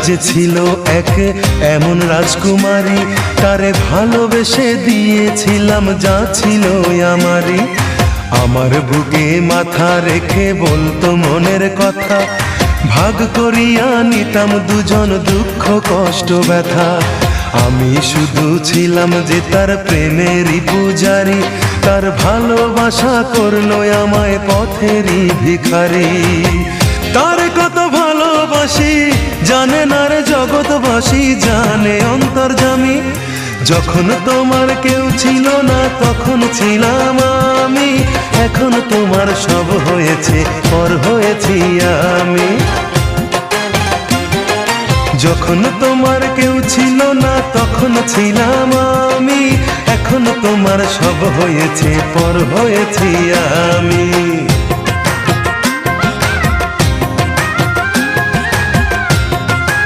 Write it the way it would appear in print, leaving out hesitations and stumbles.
যে ছিল এক এমন রাজকুমারী, তারে ভালোবেসে দিয়েছিলাম যা ছিল আমারই। আমার বুকে মাথা রেখে বলতো মনের কথা, ভাগ করিয়া নিতাম দুজন দুঃখ কষ্ট ব্যথা। আমি শুধু ছিলাম যে তার প্রেমেরই পূজারি, তার ভালোবাসা করলো আমায় পথেরই ভিখারি। তার কত ভালোবাসি জানে না রে জগৎবাসী, জানে অন্তর্যামী। যখন তোমার কেউ ছিল না তখন ছিলাম আমি, এখন তোমার সব হয়েছে পর হয়েছি আমি। যখন তোমার কেউ ছিল না তখন ছিলাম আমি, এখন তোমার সব হয়েছে পর হয়েছি আমি।